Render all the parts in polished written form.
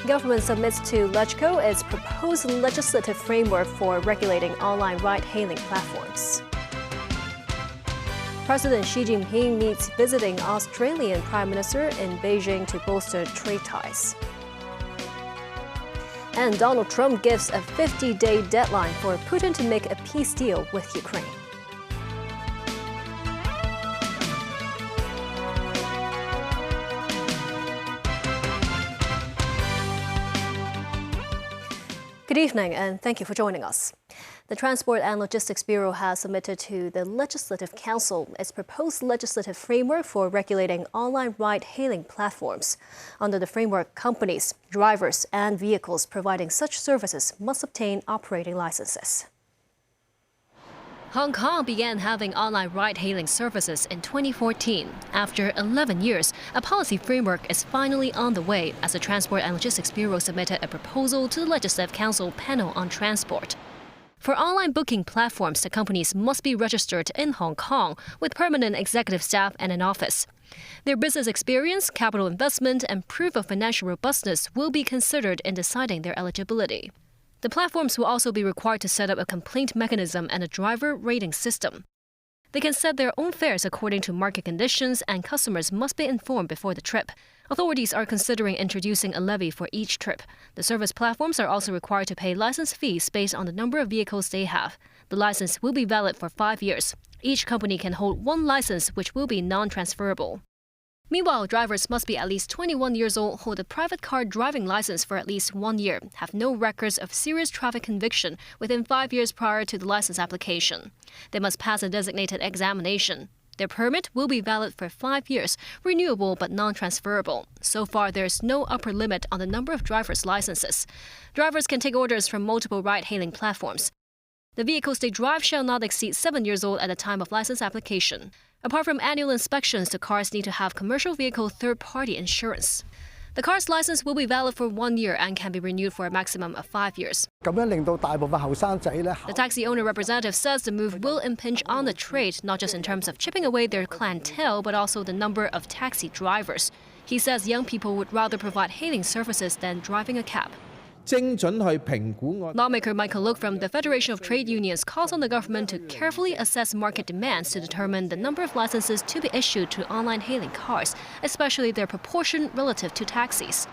Government submits to LegCo its proposed legislative framework for regulating online ride-hailing platforms. President Xi Jinping meets visiting Australian Prime Minister in Beijing to bolster trade ties. And Donald Trump gives a 50-day deadline for Putin to make a peace deal with Ukraine. Good evening, and thank you for joining us. The Transport and Logistics Bureau has submitted to the Legislative Council its proposed legislative framework for regulating online ride-hailing platforms. Under the framework, companies, drivers, and vehicles providing such services must obtain operating licenses. Hong Kong began having online ride-hailing services in 2014. After 11 years, a policy framework is finally on the way as the Transport and Logistics Bureau submitted a proposal to the Legislative Council panel on transport. For online booking platforms, the companies must be registered in Hong Kong with permanent executive staff and an office. Their business experience, capital investment, and proof of financial robustness will be considered in deciding their eligibility. The platforms will also be required to set up a complaint mechanism and a driver rating system. They can set their own fares according to market conditions, and customers must be informed before the trip. Authorities are considering introducing a levy for each trip. The service platforms are also required to pay license fees based on the number of vehicles they have. The license will be valid for 5 years. Each company can hold one license, which will be non-transferable. Meanwhile, drivers must be at least 21 years old, hold a private car driving license for at least 1 year, have no records of serious traffic conviction within 5 years prior to the license application. They must pass a designated examination. Their permit will be valid for 5 years, renewable but non-transferable. So far, there is no upper limit on the number of driver's licenses. Drivers can take orders from multiple ride-hailing platforms. The vehicles they drive shall not exceed 7 years old at the time of license application. Apart from annual inspections, the cars need to have commercial vehicle third-party insurance. The car's license will be valid for 1 year and can be renewed for a maximum of 5 years. The taxi owner representative says the move will impinge on the trade, not just in terms of chipping away their clientele, but also the number of taxi drivers. He says young people would rather provide hailing services than driving a cab. Lawmaker Michael Look from the Federation of Trade Unions calls on the government to carefully assess market demands to determine the number of licenses to be issued to online hailing cars, especially their proportion relative to taxis.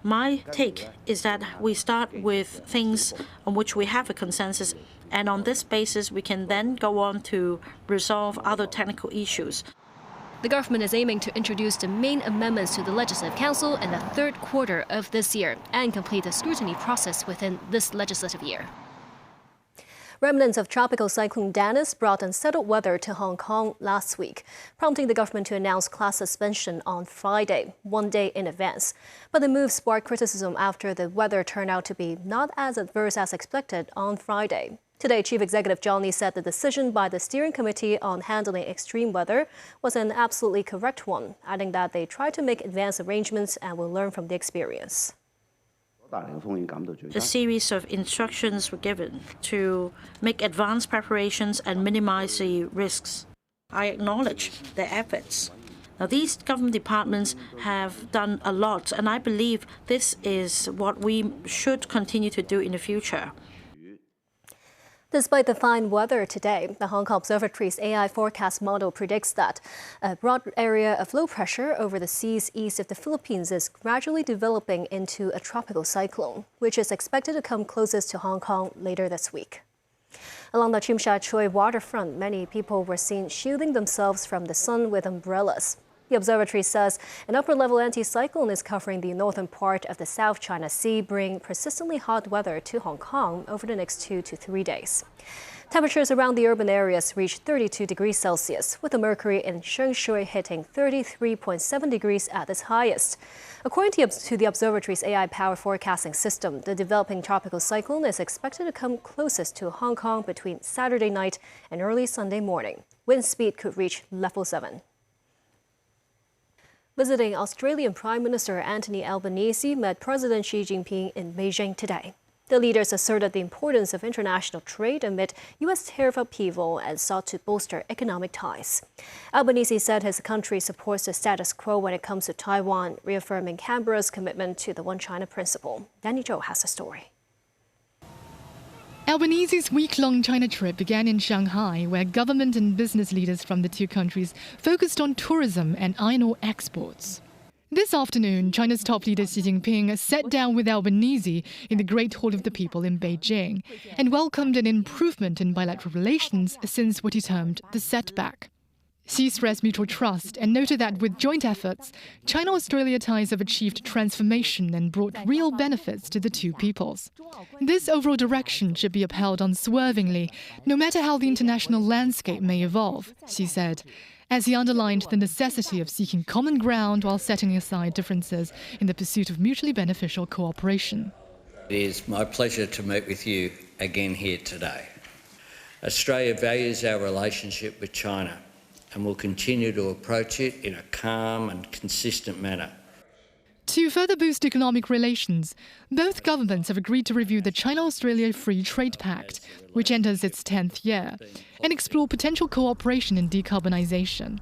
My take is that we start with things on which we have a consensus, and on this basis we can then go on to resolve other technical issues. The government is aiming to introduce the main amendments to the Legislative Council in the third quarter of this year and complete the scrutiny process within this legislative year. Remnants of tropical cyclone Dennis brought unsettled weather to Hong Kong last week, prompting the government to announce class suspension on Friday, 1 day in advance. But the move sparked criticism after the weather turned out to be not as adverse as expected on Friday. Today, Chief Executive John Lee said the decision by the Steering Committee on handling extreme weather was an absolutely correct one, adding that they tried to make advance arrangements and will learn from the experience. A series of instructions were given to make advanced preparations and minimize the risks. I acknowledge their efforts. Now, these government departments have done a lot, and I believe this is what we should continue to do in the future. Despite the fine weather today, the Hong Kong Observatory's AI forecast model predicts that a broad area of low pressure over the seas east of the Philippines is gradually developing into a tropical cyclone, which is expected to come closest to Hong Kong later this week. Along the Tsim Sha Tsui waterfront, many people were seen shielding themselves from the sun with umbrellas. The observatory says an upper-level anticyclone is covering the northern part of the South China Sea, bringing persistently hot weather to Hong Kong over the next 2 to 3 days. Temperatures around the urban areas reached 32 degrees Celsius, with the mercury in Sheung Shui hitting 33.7 degrees at its highest. According to the observatory's AI power forecasting system, the developing tropical cyclone is expected to come closest to Hong Kong between Saturday night and early Sunday morning. Wind speed could reach level 7. Visiting Australian Prime Minister Anthony Albanese met President Xi Jinping in Beijing today. The leaders asserted the importance of international trade amid U.S. tariff upheaval and sought to bolster economic ties. Albanese said his country supports the status quo when it comes to Taiwan, reaffirming Canberra's commitment to the One China principle. Danny Zhou has the story. Albanese's week-long China trip began in Shanghai, where government and business leaders from the two countries focused on tourism and iron ore exports. This afternoon, China's top leader Xi Jinping sat down with Albanese in the Great Hall of the People in Beijing and welcomed an improvement in bilateral relations since what he termed the setback. Xi stressed mutual trust and noted that with joint efforts, China-Australia ties have achieved transformation and brought real benefits to the two peoples. This overall direction should be upheld unswervingly, no matter how the international landscape may evolve, Xi said, as he underlined the necessity of seeking common ground while setting aside differences in the pursuit of mutually beneficial cooperation. It is my pleasure to meet with you again here today. Australia values our relationship with China and will continue to approach it in a calm and consistent manner. To further boost economic relations, both governments have agreed to review the China-Australia Free Trade Pact, which enters its 10th year, and explore potential cooperation in decarbonisation.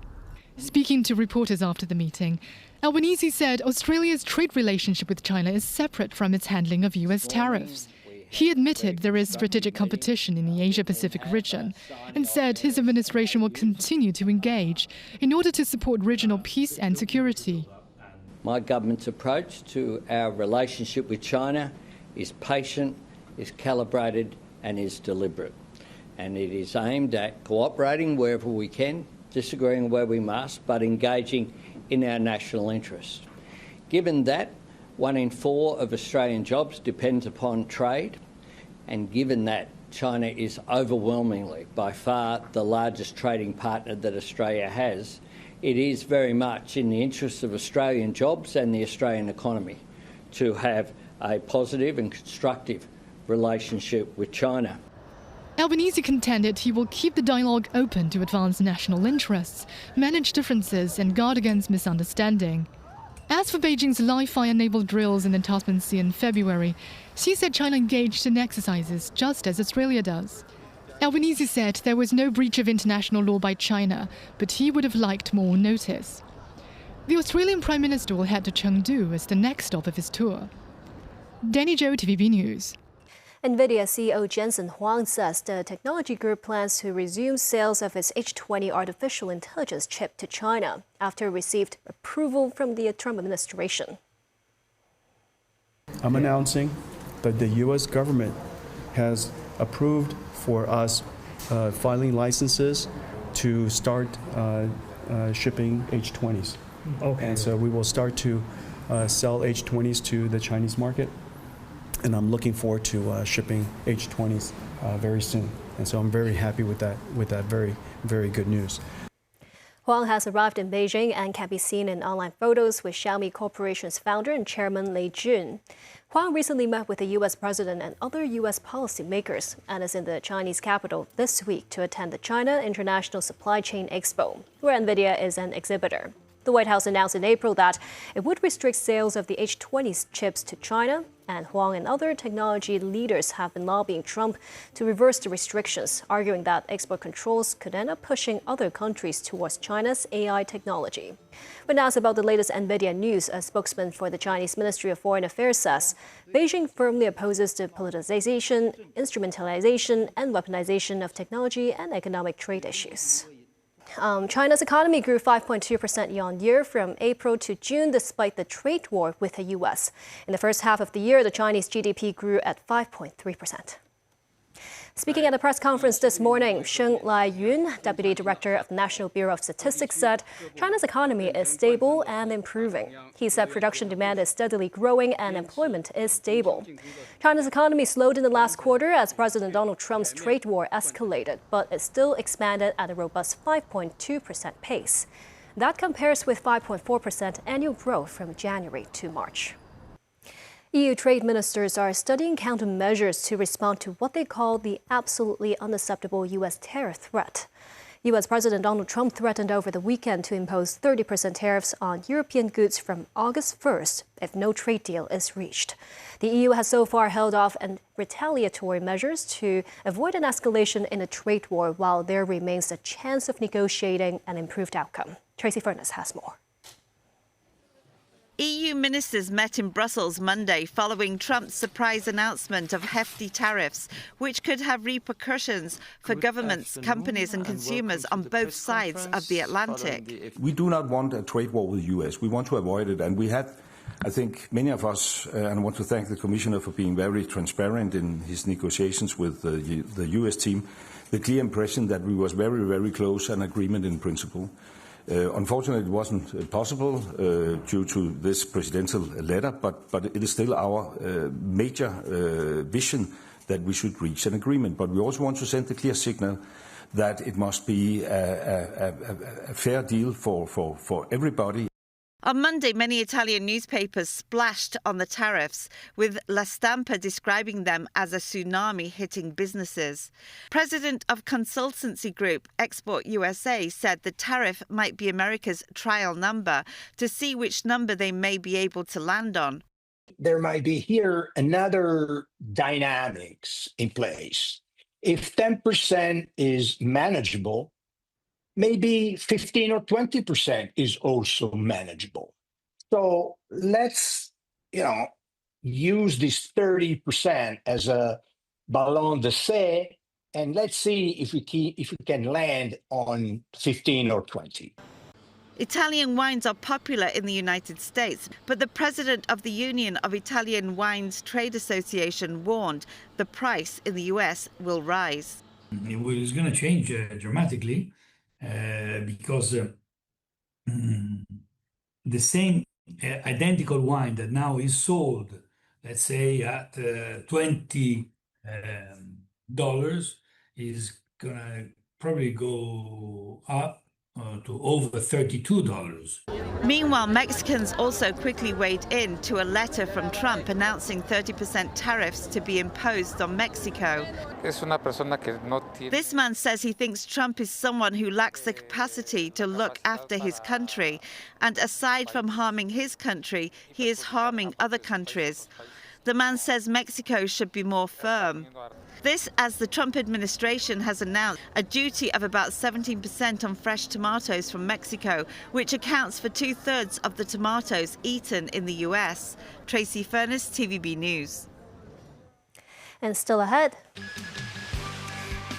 Speaking to reporters after the meeting, Albanese said Australia's trade relationship with China is separate from its handling of US tariffs. He admitted there is strategic competition in the Asia-Pacific region and said his administration will continue to engage in order to support regional peace and security. My government's approach to our relationship with China is patient, is calibrated and is deliberate. And it is aimed at cooperating wherever we can, disagreeing where we must, but engaging in our national interest. Given that 1 in 4 of Australian jobs depends upon trade, and given that China is overwhelmingly, by far, the largest trading partner that Australia has, it is very much in the interests of Australian jobs and the Australian economy to have a positive and constructive relationship with China. Albanese contended he will keep the dialogue open to advance national interests, manage differences and guard against misunderstanding. As for Beijing's live-fire naval drills in the Tasman Sea in February, Xi said China engaged in exercises just as Australia does. Albanese said there was no breach of international law by China, but he would have liked more notice. The Australian Prime Minister will head to Chengdu as the next stop of his tour. Danny Zhou, TVB News. Nvidia CEO Jensen Huang says the technology group plans to resume sales of its H20 artificial intelligence chip to China after it received approval from the Trump administration. I'm announcing that the U.S. government has approved for us filing licenses to start shipping H20s. Okay. And so we will start to sell H20s to the Chinese market. And I'm looking forward to shipping H20s very soon. And so I'm very happy with that very, very good news. Huang has arrived in Beijing and can be seen in online photos with Xiaomi Corporation's founder and chairman Lei Jun. Huang recently met with the U.S. president and other U.S. policymakers and is in the Chinese capital this week to attend the China International Supply Chain Expo, where Nvidia is an exhibitor. The White House announced in April that it would restrict sales of the H20 chips to China, and Huang and other technology leaders have been lobbying Trump to reverse the restrictions, arguing that export controls could end up pushing other countries towards China's AI technology. When asked about the latest Nvidia news, a spokesman for the Chinese Ministry of Foreign Affairs says Beijing firmly opposes the politicization, instrumentalization, and weaponization of technology and economic trade issues. China's economy grew 5.2% year-on-year from April to June despite the trade war with the U.S. In the first half of the year, the Chinese GDP grew at 5.3%. Speaking at a press conference this morning, Sheng Lai-yun, Deputy Director of the National Bureau of Statistics, said China's economy is stable and improving. He said production demand is steadily growing and employment is stable. China's economy slowed in the last quarter as President Donald Trump's trade war escalated, but it still expanded at a robust 5.2% pace. That compares with 5.4% annual growth from January to March. EU trade ministers are studying countermeasures to respond to what they call the absolutely unacceptable U.S. tariff threat. U.S. President Donald Trump threatened over the weekend to impose 30% tariffs on European goods from August 1st if no trade deal is reached. The EU has so far held off on retaliatory measures to avoid an escalation in a trade war, while there remains a chance of negotiating an improved outcome. Tracy Furness has more. EU ministers met in Brussels Monday following Trump's surprise announcement of hefty tariffs, which could have repercussions for governments, companies and consumers on both sides of the Atlantic. We do not want a trade war with the US. We want to avoid it. And we had, I think, many of us, and I want to thank the Commissioner for being very transparent in his negotiations with the US team, the clear impression that we was very, very close an agreement in principle. Unfortunately, it wasn't possible due to this presidential letter, but it is still our major vision that we should reach an agreement. But we also want to send a clear signal that it must be a fair deal for everybody. On Monday, many Italian newspapers splashed on the tariffs, with La Stampa describing them as a tsunami hitting businesses. President of consultancy group Export USA said the tariff might be America's trial number to see which number they may be able to land on. There might be here another dynamics in place. If 10% is manageable, maybe 15 or 20% is also manageable. So let's, use this 30% as a ballon d'essai, and let's see if we can land on 15 or 20. Italian wines are popular in the United States, but the president of the Union of Italian Wines Trade Association warned the price in the US will rise. It's going to change dramatically. Because the same identical wine that now is sold, let's say at $20, is gonna probably go up to over $32. Meanwhile, Mexicans also quickly weighed in to a letter from Trump announcing 30% tariffs to be imposed on Mexico. This man says he thinks Trump is someone who lacks the capacity to look after his country, and aside from harming his country, he is harming other countries. The man says Mexico should be more firm. This as the Trump administration has announced a duty of about 17% on fresh tomatoes from Mexico, which accounts for 2/3 of the tomatoes eaten in the US. Tracy Furness, TVB News. And still ahead,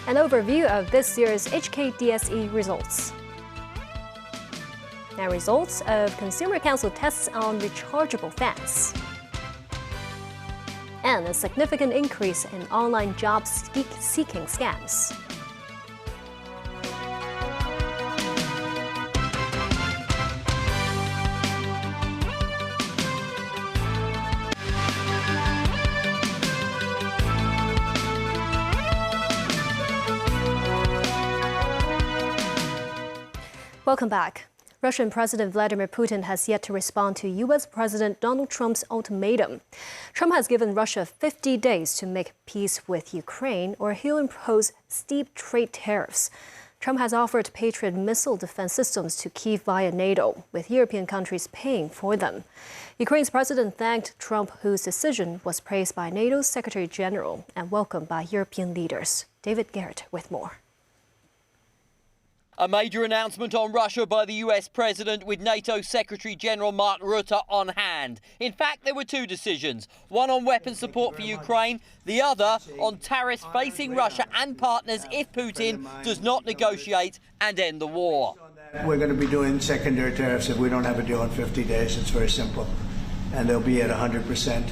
an overview of this year's HKDSE results. Now, results of Consumer Council tests on rechargeable fans. And a significant increase in online job seeking scams. Welcome back. Russian President Vladimir Putin has yet to respond to U.S. President Donald Trump's ultimatum. Trump has given Russia 50 days to make peace with Ukraine, or he'll impose steep trade tariffs. Trump has offered Patriot missile defense systems to Kyiv via NATO, with European countries paying for them. Ukraine's president thanked Trump, whose decision was praised by NATO's Secretary General and welcomed by European leaders. David Garrett with more. A major announcement on Russia by the US President, with NATO Secretary General Mark Rutte on hand. In fact, there were two decisions, one on weapons support for Ukraine, the other on tariffs facing Russia and partners if Putin does not negotiate and end the war. We're going to be doing secondary tariffs if we don't have a deal in 50 days. It's very simple. And they'll be at 100%.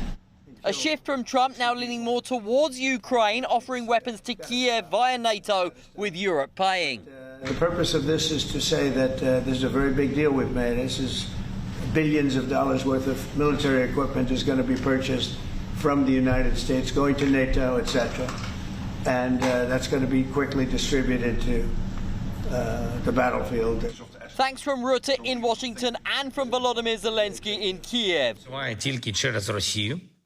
A shift from Trump, now leaning more towards Ukraine, offering weapons to Kiev via NATO, with Europe paying. The purpose of this is to say that this is a very big deal we've made. This is billions of dollars worth of military equipment is going to be purchased from the United States, going to NATO, etc. And that's going to be quickly distributed to the battlefield. Thanks from Rutte in Washington and from Volodymyr Zelensky in Kiev.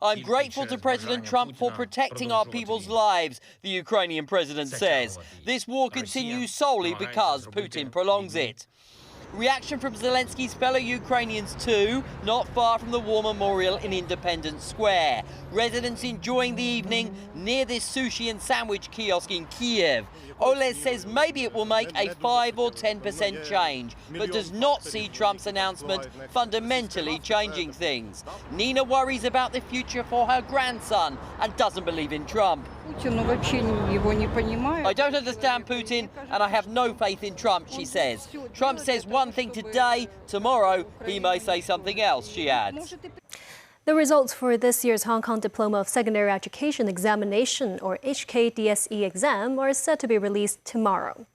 I'm grateful to President Trump for protecting our people's lives, the Ukrainian president says. This war continues solely because Putin prolongs it. Reaction from Zelensky's fellow Ukrainians too, not far from the war memorial in Independence Square. Residents enjoying the evening near this sushi and sandwich kiosk in Kiev. Oles says maybe it will make a 5 or 10% change, but does not see Trump's announcement fundamentally changing things. Nina worries about the future for her grandson and doesn't believe in Trump. I don't understand Putin and I have no faith in Trump, she says. Trump says one thing today, tomorrow he may say something else, she adds. The results for this year's Hong Kong Diploma of Secondary Education Examination, or HKDSE exam, are set to be released tomorrow.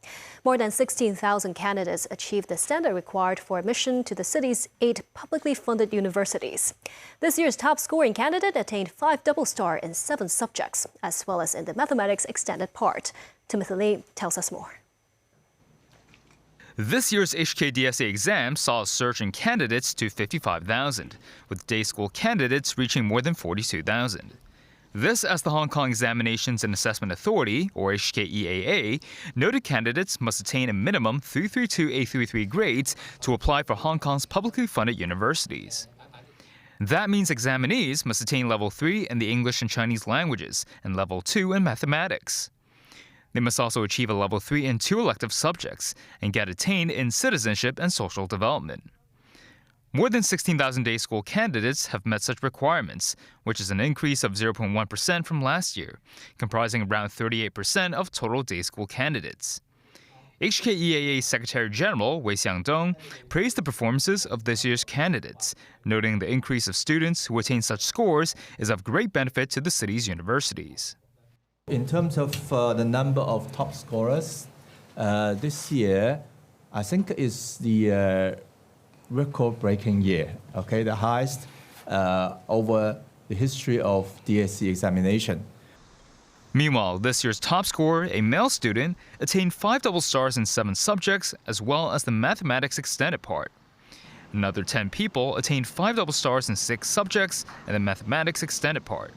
More than 16,000 candidates achieved the standard required for admission to the city's 8 publicly funded universities. This year's top-scoring candidate attained 5 double star in 7 subjects, as well as in the mathematics extended part. Timothy Lee tells us more. This year's HKDSE exam saw a surge in candidates to 55,000, with day school candidates reaching more than 42,000. This as the Hong Kong Examinations and Assessment Authority, or HKEAA, noted candidates must attain a minimum 332-A33 grades to apply for Hong Kong's publicly funded universities. That means examinees must attain level 3 in the English and Chinese languages and level 2 in mathematics. They must also achieve a level 3 in 2 elective subjects and get attained in citizenship and social development. More than 16,000 day school candidates have met such requirements, which is an increase of 0.1% from last year, comprising around 38% of total day school candidates. HKEAA Secretary General Wei Xiangdong praised the performances of this year's candidates, noting the increase of students who attain such scores is of great benefit to the city's universities. In terms of the number of top scorers, this year, I think is the record-breaking year, okay, the highest over the history of DSE examination. Meanwhile, this year's top scorer, a male student, attained 5 double stars in 7 subjects, as well as the mathematics extended part. Another 10 people attained 5 double stars in 6 subjects and the mathematics extended part.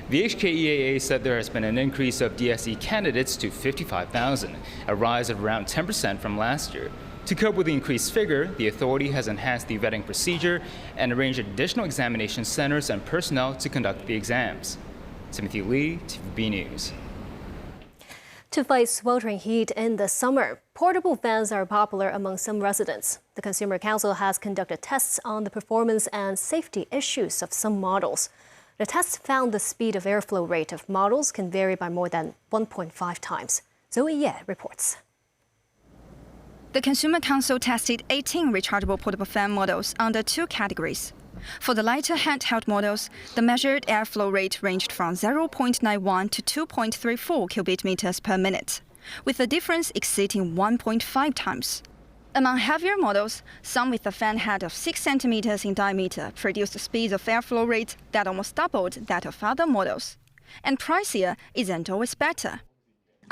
The HKEAA said there has been an increase of DSE candidates to 55,000, a rise of around 10% from last year. To cope with the increased figure, the authority has enhanced the vetting procedure and arranged additional examination centers and personnel to conduct the exams. Timothy Lee, TVB News. To fight sweltering heat in the summer, portable fans are popular among some residents. The Consumer Council has conducted tests on the performance and safety issues of some models. The tests found the speed of airflow rate of models can vary by more than 1.5 times. Zoe Ye reports. The Consumer Council tested 18 rechargeable portable fan models under 2 categories. For the lighter handheld models, the measured airflow rate ranged from 0.91 to 2.34 cubic meters per minute, with the difference exceeding 1.5 times. Among heavier models, some with a fan head of 6 centimeters in diameter produced speeds of airflow rate that almost doubled that of other models. And pricier isn't always better.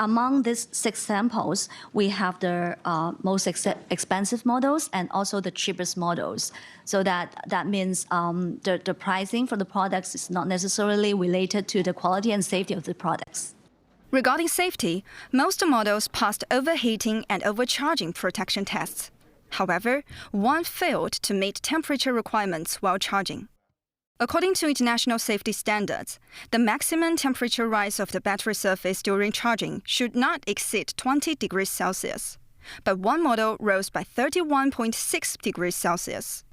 Among these 6 samples, we have the most expensive models and also the cheapest models. So that means the pricing for the products is not necessarily related to the quality and safety of the products. Regarding safety, most models passed overheating and overcharging protection tests. However, one failed to meet temperature requirements while charging. According to international safety standards, the maximum temperature rise of the battery surface during charging should not exceed 20 degrees Celsius. But one model rose by 31.6 degrees Celsius.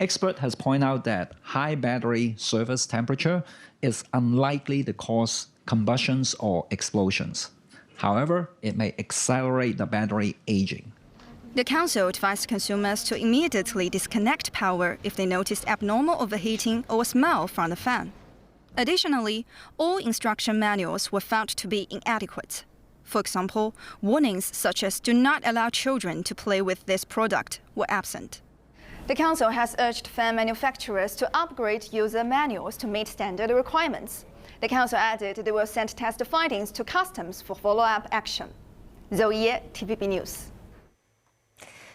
Expert has pointed out that high battery surface temperature is unlikely to cause combustions or explosions. However, it may accelerate the battery aging. The Council advised consumers to immediately disconnect power if they noticed abnormal overheating or smell from the fan. Additionally, all instruction manuals were found to be inadequate. For example, warnings such as "do not allow children to play with this product" were absent. The Council has urged fan manufacturers to upgrade user manuals to meet standard requirements. The Council added they will send test findings to customs for follow-up action. Zoe Ye, TVB News.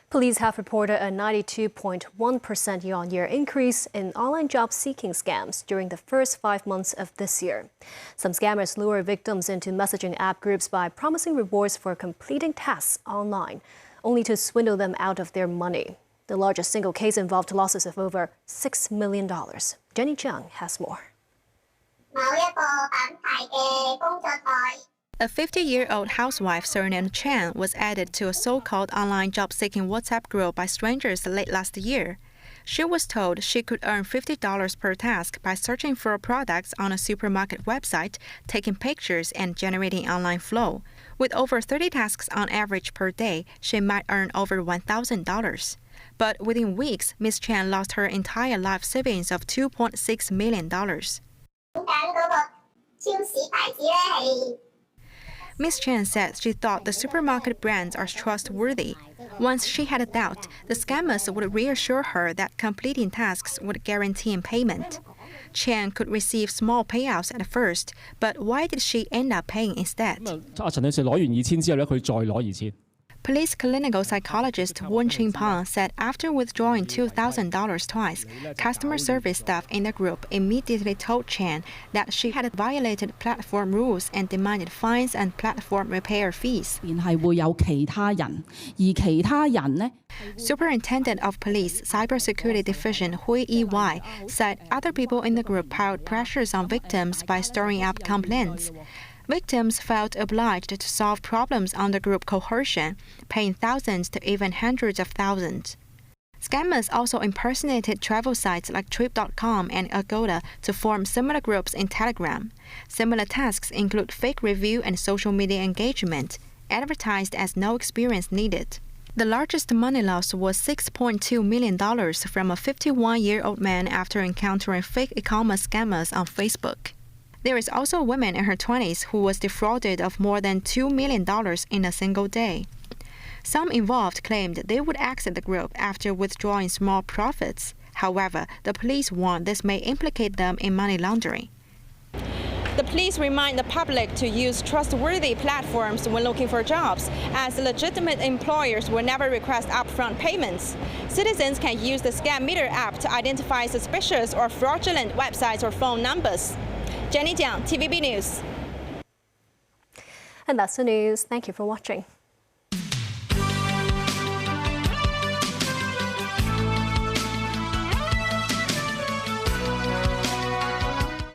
Police have reported a 92.1% year-on-year increase in online job-seeking scams during the first 5 months of this year. Some scammers lure victims into messaging app groups by promising rewards for completing tasks online, only to swindle them out of their money. The largest single case involved losses of over $6 million. Jenny Jiang has more. A 50-year-old housewife surnamed Chen was added to a so-called online job-seeking WhatsApp group by strangers late last year. She was told she could earn $50 per task by searching for products on a supermarket website, taking pictures, and generating online flow. With over 30 tasks on average per day, she might earn over $1,000. But within weeks, Ms. Chen lost her entire life savings of $2.6 million. Ms. Chen said she thought the supermarket brands are trustworthy. Once she had a doubt, the scammers would reassure her that completing tasks would guarantee payment. Chen could receive small payouts at first, but why did she end up paying instead? Police clinical psychologist Wen Qingpeng said after withdrawing $2,000 twice, customer service staff in the group immediately told Chen that she had violated platform rules and demanded fines and platform repair fees. Superintendent of Police Cybersecurity Division Hui Yi said other people in the group piled pressures on victims by stirring up complaints. Victims felt obliged to solve problems under group coercion, paying thousands to even hundreds of thousands. Scammers also impersonated travel sites like Trip.com and Agoda to form similar groups in Telegram. Similar tasks include fake review and social media engagement, advertised as no experience needed. The largest money loss was $6.2 million from a 51-year-old man after encountering fake e-commerce scammers on Facebook. There is also a woman in her 20s who was defrauded of more than $2 million in a single day. Some involved claimed they would exit the group after withdrawing small profits. However, the police warned this may implicate them in money laundering. The police remind the public to use trustworthy platforms when looking for jobs, as legitimate employers will never request upfront payments. Citizens can use the Scam Meter app to identify suspicious or fraudulent websites or phone numbers. Jenny Jiang, TVB News. And that's the news. Thank you for watching.